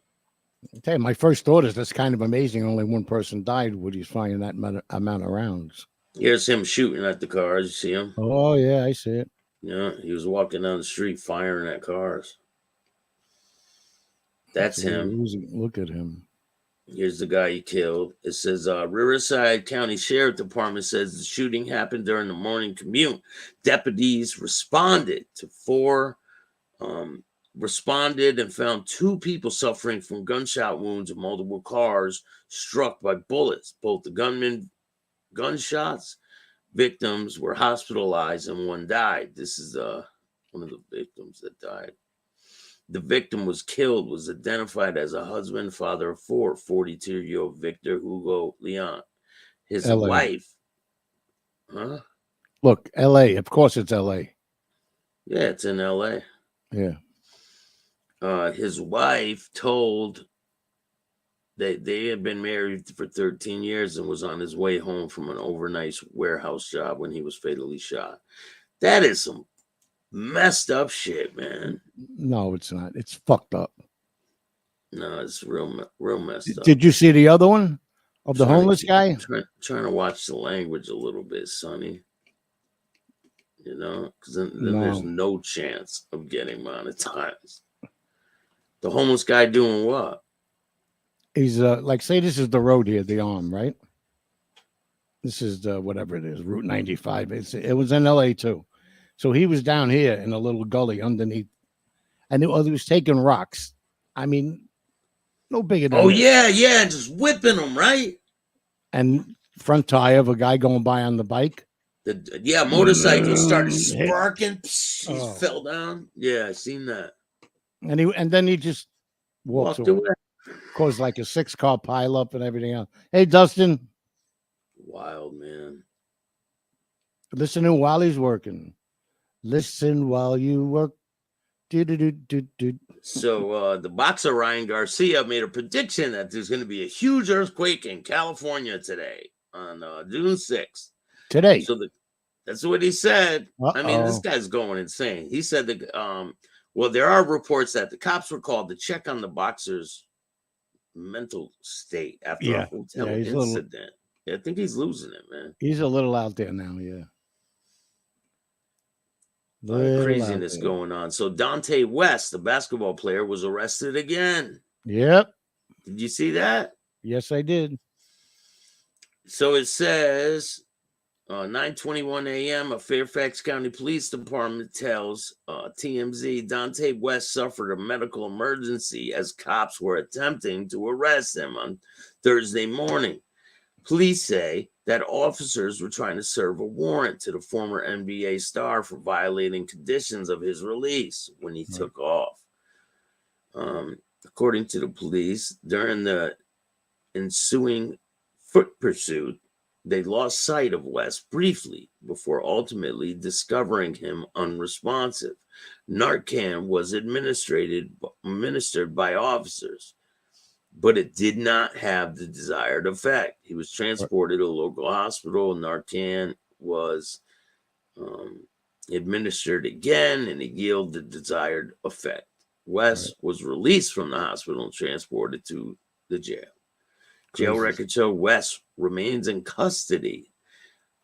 S2: Okay, my first thought is that's kind of amazing. Only one person died when he's firing that amount of rounds.
S5: here's him shooting at the cars. You see him?
S2: Oh yeah, I see it.
S5: Yeah, he was walking down the street firing at cars. That's him.
S2: Look at him.
S5: Here's the guy he killed. It says Riverside County Sheriff Department says the shooting happened during the morning commute. Deputies responded and found 2 people suffering from gunshot wounds and multiple cars struck by bullets. Both the gunshots victims were hospitalized and one died. This is one of the victims that died. The victim was identified as a husband, father of 4, 42-year-old Victor Hugo Leon. His
S2: LA.
S5: wife. Huh?
S2: Look, L.A. Of course, it's L.A.
S5: Yeah, it's in L.A.
S2: Yeah.
S5: His wife told that they had been married for 13 years and was on his way home from an overnight warehouse job when he was fatally shot. That is some messed up shit, man.
S2: No, it's not. It's fucked up.
S5: No, it's real messed up.
S2: Did you see the other one of the homeless guy?
S5: Trying to watch the language a little bit, Sonny. Because then
S2: No.
S5: there's no chance of getting monetized. The homeless guy doing what?
S2: He's like, say this is the road here, the arm, right? This is the whatever it is, Route 95. It was in LA too. So he was down here in a little gully underneath, and he was taking rocks. I mean, no bigger than
S5: Oh,
S2: this.
S5: yeah, just whipping them, right?
S2: And front tire of a guy going by on the bike.
S5: Motorcycle started sparking. He
S2: Oh.
S5: fell down. Yeah, I seen that.
S2: And then he just walked away. Caused like a 6-car pileup and everything else. Hey, Dustin,
S5: Wild, man.
S2: listen to him while he's working. Listen while you work. Do.
S5: So the boxer Ryan Garcia made a prediction that there's going to be a huge earthquake in California today on June 6th.
S2: Today.
S5: So That's what he said. I mean, this guy's going insane. He said that, well, there are reports that the cops were called to check on the boxer's mental state after a hotel incident. I think he's losing it, man.
S2: He's a little out there now, yeah.
S5: A lot of craziness going on. So Dante West, the basketball player, was arrested again.
S2: Yep.
S5: Did you see that?
S2: Yes, I did.
S5: So it says 9:21 a.m. a Fairfax County Police Department tells TMZ Dante West suffered a medical emergency as cops were attempting to arrest him on Thursday morning. Police say that officers were trying to serve a warrant to the former NBA star for violating conditions of his release when he took off. According to the police, during the ensuing foot pursuit, they lost sight of West briefly before ultimately discovering him unresponsive. Narcan was administered by officers, but it did not have the desired effect. He was transported to a local hospital. Narcan was administered again, and it yielded the desired effect. West was released from the hospital and transported to the jail. Jail records show West remains in custody.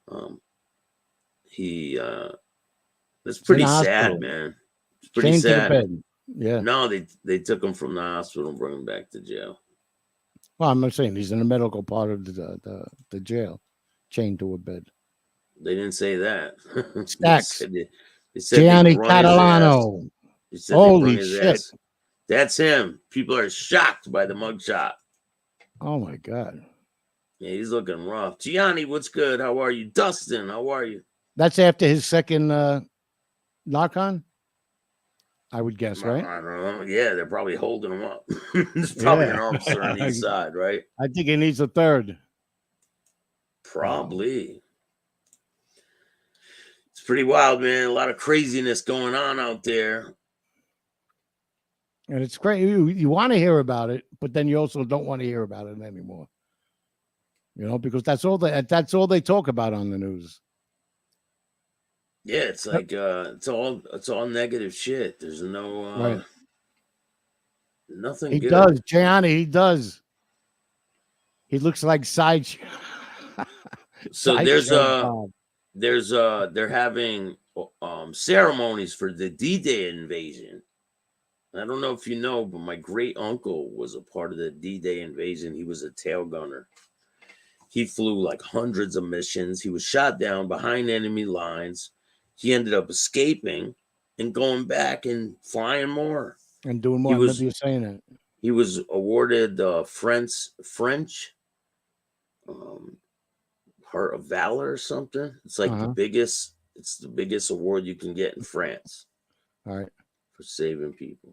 S5: That's pretty sad, man. It's pretty sad.
S2: Yeah.
S5: No, they took him from the hospital and brought him back to jail.
S2: Well, I'm not saying he's in the medical part of the jail, chained to a bed.
S5: They didn't say that.
S2: Staxx.
S5: They said
S2: Gianni Catalano. Holy shit.
S5: That's him. People are shocked by the mugshot.
S2: Oh my God.
S5: Yeah, he's looking rough. Gianni, what's good? How are you? Dustin, how are you?
S2: That's after his second knock-on, I would guess, right?
S5: I don't know. Yeah, they're probably holding him up. There's probably an officer on each side, right?
S2: I think he needs a third.
S5: Probably. It's pretty wild, man. A lot of craziness going on out there.
S2: And it's great. You want to hear about it, but then you also don't want to hear about it anymore. You know, because that's all they talk about on the news.
S5: Yeah, it's like it's all negative shit. There's no nothing.
S2: He
S5: good.
S2: does, Gianni. He does. He looks like sideshow.
S5: So they're having ceremonies for the D-Day invasion. I don't know if you know, but my great uncle was a part of the D-Day invasion. He was a tail gunner. He flew like hundreds of missions. He was shot down behind enemy lines. He ended up escaping and going back and flying more.
S2: And doing more. I remember you saying that.
S5: He was awarded French Heart of Valor or something. It's like the biggest award you can get in France.
S2: All right.
S5: For saving people.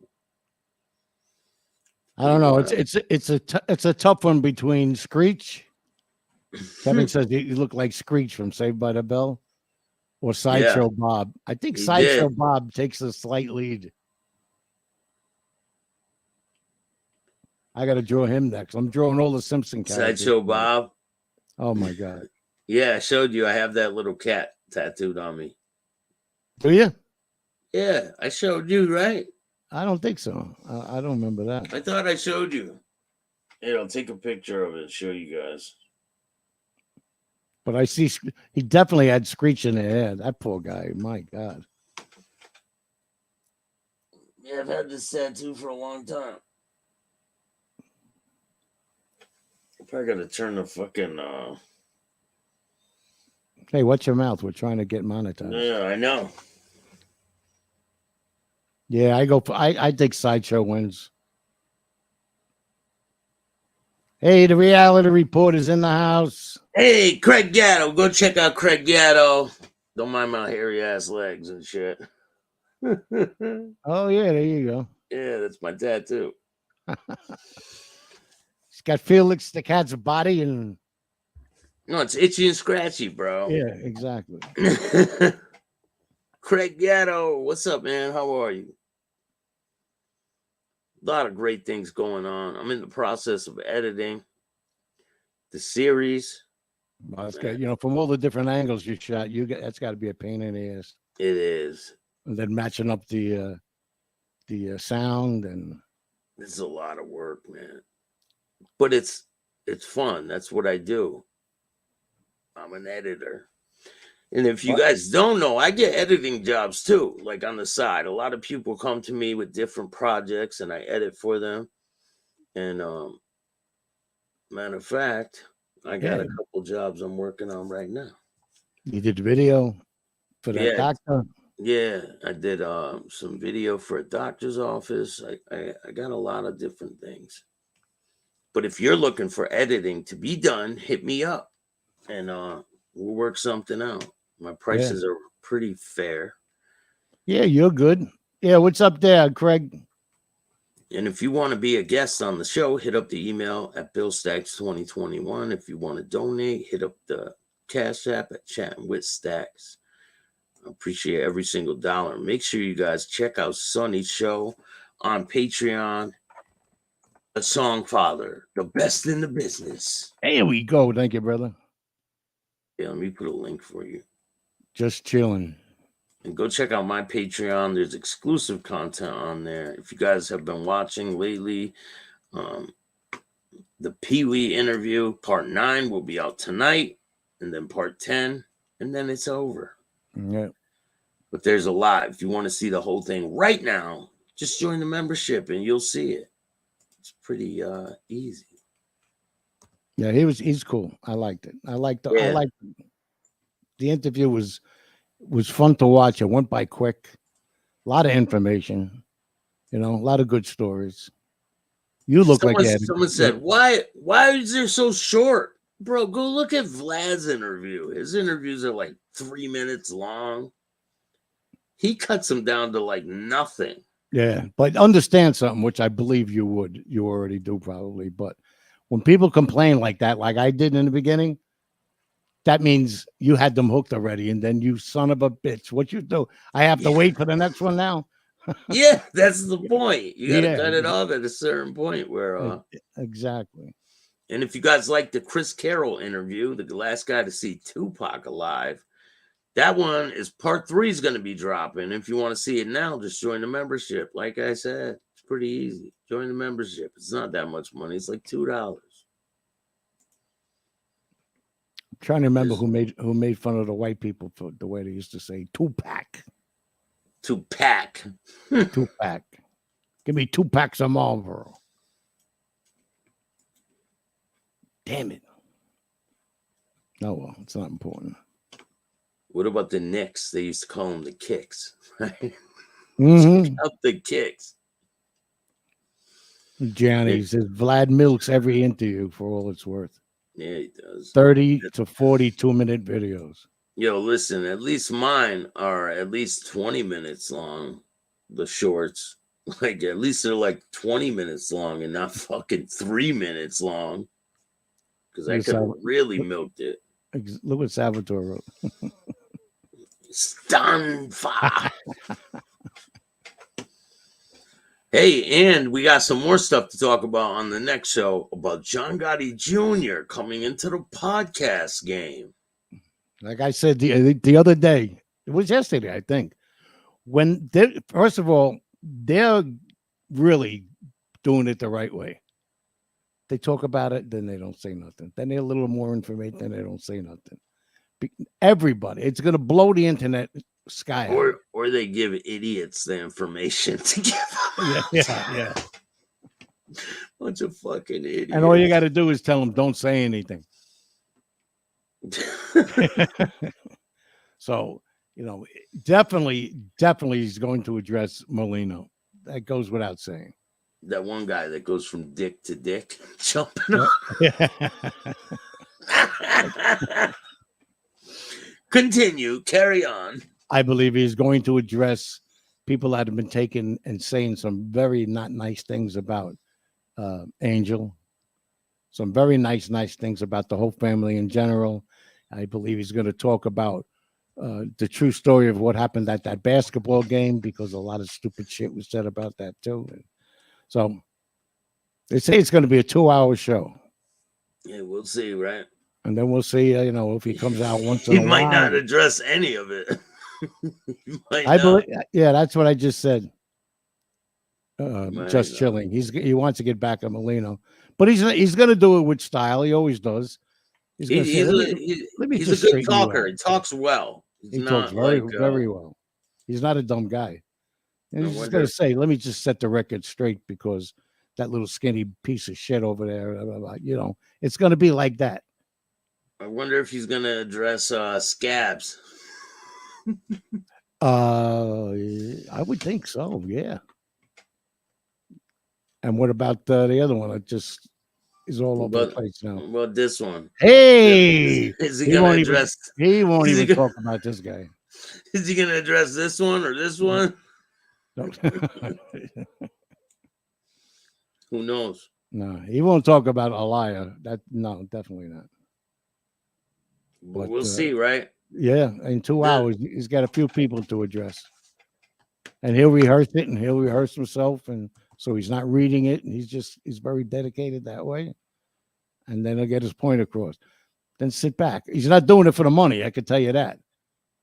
S2: I don't know. It's a tough one between Screech. Kevin says he looked like Screech from Saved by the Bell, or Sideshow Bob. I think Sideshow Bob takes a slight lead. I got to draw him next. I'm drawing all the Simpson characters.
S5: Sideshow Bob.
S2: Oh my God.
S5: Yeah, I showed you. I have that little cat tattooed on me.
S2: Do you?
S5: Yeah, I showed you, right?
S2: I don't think so. I don't remember that.
S5: I thought I showed you. Here, I'll take a picture of it and show you guys.
S2: But I see he definitely had Screech in the head. That poor guy. My God.
S5: Yeah, I've had this tattoo for a long time. I probably got to turn the fucking...
S2: Hey, watch your mouth. We're trying to get monetized.
S5: Yeah, I know.
S2: Yeah, I think Sideshow wins. Hey, the reality report is in the house.
S5: Hey, Craig Gatto. Go check out Craig Gatto. Don't mind my hairy ass legs and shit.
S2: Oh, yeah, there you go.
S5: Yeah, that's my tattoo.
S2: He's got Felix the cat's body and...
S5: No, it's itchy and scratchy, bro.
S2: Yeah, exactly.
S5: Craig Gatto, what's up, man? How are you? A lot of great things going on. I'm in the process of editing the series.
S2: Well, that's good. You know, from all the different angles you shot, that's got to be a pain in the ass.
S5: It is.
S2: And then matching up the sound, and
S5: it's a lot of work, man. But it's fun. That's what I do. I'm an editor. And if you guys don't know, I get editing jobs too, like on the side. A lot of people come to me with different projects and I edit for them. And matter of fact, I got a couple jobs I'm working on right now.
S2: You did video for that doctor?
S5: Yeah, I did some video for a doctor's office. I got a lot of different things. But if you're looking for editing to be done, hit me up and we'll work something out. My prices are pretty fair. Yeah,
S2: you're good. Yeah, what's up there, Craig?
S5: And if you want to be a guest on the show, hit up the email at BillStaxx2021. If you want to donate, hit up the Cash App at Chattin with Staxx. I appreciate every single dollar. Make sure you guys check out Sonny's show on Patreon. The Songfather, the best in the business.
S2: Here we go. Thank you, brother.
S5: Yeah, let me put a link for you.
S2: Just chilling.
S5: And go check out my Patreon. There's exclusive content on there. If you guys have been watching lately, the Pee Wee interview, part 9, will be out tonight. And then part 10. And then it's over.
S2: Yeah.
S5: But there's a lot. If you want to see the whole thing right now, just join the membership and you'll see it. It's pretty easy.
S2: Yeah, he's cool. I liked it. I liked the interview was fun to watch. It went by quick. A lot of information, a lot of good stories. You look
S5: someone said, why is it so short? Bro, go look at Vlad's interview. His interviews are like 3 minutes long. He cuts them down to like nothing.
S2: Yeah, but understand something, which I believe you would. You already do probably. But when people complain like that, like I did in the beginning, that means you had them hooked already. And then you son of a bitch, what you do? I have to wait for the next one now.
S5: Yeah, that's the point. You got to cut it off at a certain point where...
S2: exactly.
S5: And if you guys like the Chris Carroll interview, the last guy to see Tupac alive, that one is part 3 is going to be dropping. If you want to see it now, just join the membership. Like I said, it's pretty easy. Join the membership. It's not that much money. It's like $2. I'm
S2: trying to remember who made fun of the white people for the way they used to say Tupac.
S5: Tupac.
S2: Tupac. Give me 2 packs of Marlboro. Damn it. Oh, well, it's not important.
S5: What about the Knicks? They used to call them the Kicks, right?
S2: Mm-hmm.
S5: Up the Kicks.
S2: Johnny says Vlad milks every interview for all it's worth.
S5: Yeah, he does.
S2: 30 to 42-minute videos.
S5: Yo, listen, at least mine are at least 20 minutes long, the shorts. Like, at least they're like 20 minutes long and not fucking 3 minutes long. Because I could have really milked it.
S2: Look what Salvatore wrote.
S5: Stanfa. Hey, and we got some more stuff to talk about on the next show about John Gotti Jr. coming into the podcast game.
S2: Like I said the other day, it was yesterday, I think. First of all, they're really doing it the right way. They talk about it, then they don't say nothing. Then they're a little more information, then they don't say nothing. Everybody, it's going to blow the internet sky high.
S5: Or they give idiots the information to give out.
S2: Yeah.
S5: Bunch of fucking idiots.
S2: And all you got to do is tell them, don't say anything. So, definitely he's going to address Molino. That goes without saying.
S5: That one guy that goes from dick to dick, jumping up. Continue, carry on.
S2: I believe he's going to address people that have been taken and saying some very not nice things about Angel. Some very nice things about the whole family in general. I believe he's going to talk about the true story of what happened at that basketball game, because a lot of stupid shit was said about that too. So they say it's going to be a 2-hour show.
S5: Yeah, we'll see, right?
S2: And then we'll see, if he comes out once in
S5: He
S2: a while.
S5: might not address any of it.
S2: I believe, yeah, that's what I just said.
S5: Might
S2: Just
S5: not.
S2: chilling. He wants to get back at Molino, but he's going to do it with style. He always does. He's going to say, let me
S5: He's
S2: just
S5: a good
S2: straighten you
S5: talker.
S2: out."
S5: He talks well. He's
S2: He
S5: not
S2: talks very,
S5: like,
S2: very well. He's not a dumb guy. And
S5: I
S2: he's just
S5: wonder-
S2: going to say, let me just set the record straight because that little skinny piece of shit over there, blah, blah, blah. It's going to be like that.
S5: I wonder if he's going to address scabs.
S2: I would think so. Yeah. And what about the other one? It just is all over the place now.
S5: Well, this one.
S2: Hey,
S5: Is he going to address?
S2: He won't
S5: is he
S2: even
S5: gonna-
S2: talk about this guy.
S5: Is he going to address this one or this one?
S2: No.
S5: Who knows?
S2: No, he won't talk about a liar. No, definitely not.
S5: But
S2: But,
S5: we'll see, right?
S2: Yeah, in 2 hours, he's got a few people to address, and he'll rehearse it, and he'll rehearse himself, and so he's not reading it, and he's very dedicated that way, and then he'll get his point across. Then sit back. He's not doing it for the money. I can tell you that.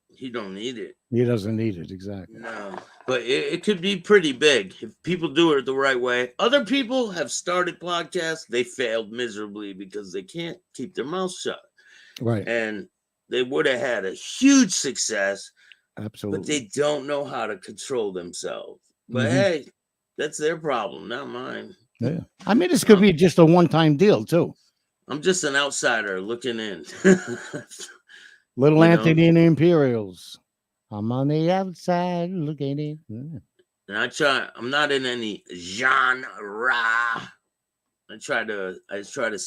S5: He don't need it.
S2: He doesn't need it exactly.
S5: No, but it could be pretty big if people do it the right way. Other people have started podcasts. They failed miserably because they can't keep their mouth shut.
S2: Right.
S5: And they would have had a huge success,
S2: Absolutely.
S5: but they don't know how to control themselves. But hey, that's their problem, not mine.
S2: Yeah. I mean, this could be just a one-time deal too.
S5: I'm just an outsider looking in.
S2: Little
S5: You know?
S2: Anthony and the Imperials. I'm on the outside looking in. Yeah.
S5: And I'm not in any genre. I try to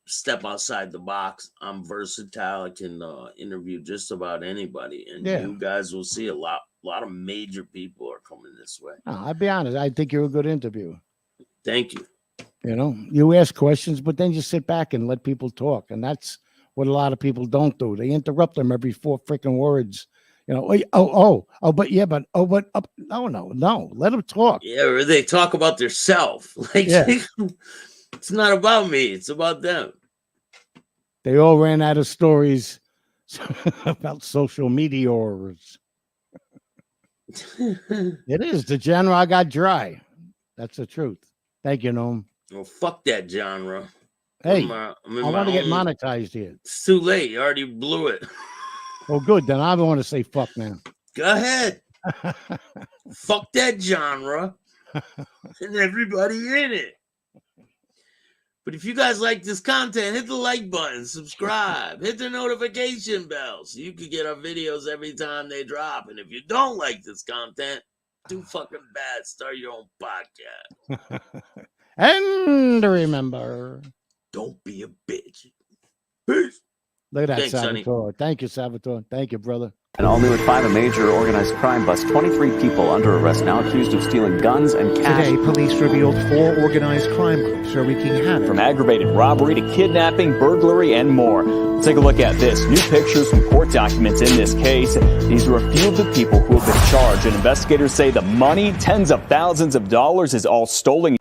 S5: step outside the box. I'm versatile. I can interview just about anybody, and
S2: Yeah.
S5: you guys will see a lot of major people are coming this way.
S2: No, I'll be honest. I think you're a good interviewer.
S5: Thank you.
S2: You ask questions, but then you sit back and let people talk. And that's what a lot of people don't do. They interrupt them every 4 freaking words. No. Let them talk.
S5: Yeah, or they talk about their self. Like,
S2: Yeah.
S5: it's not about me. It's about them.
S2: They all ran out of stories about social meteors. It is. The genre got dry. That's the truth. Thank you, Noam.
S5: Well, fuck that genre.
S2: Hey,
S5: I'm in
S2: I
S5: my
S2: want to get
S5: own-
S2: monetized here.
S5: It's too late. You already blew it.
S2: Oh, good. Then I don't want to say fuck now.
S5: Go ahead. Fuck that genre and everybody in it. But if you guys like this content, hit the like button, subscribe, hit the notification bell so you can get our videos every time they drop. And if you don't like this content, too fucking bad. Start your own podcast.
S2: And remember,
S5: Don't be a bitch. Peace.
S2: look at that,
S5: Thanks, Sonny.
S2: Salvatore. Thank you, Salvatore. Thank you, brother.
S1: And all new at 5, a major organized crime bust. 23 people under arrest now accused of stealing guns and cash.
S7: Today, police revealed 4 organized crime groups are wreaking havoc.
S3: From aggravated robbery to kidnapping, burglary, and more. Let's take a look at this. New pictures from court documents in this case. These are a few of the people who have been charged, and investigators say the money, tens of thousands of dollars, is all stolen.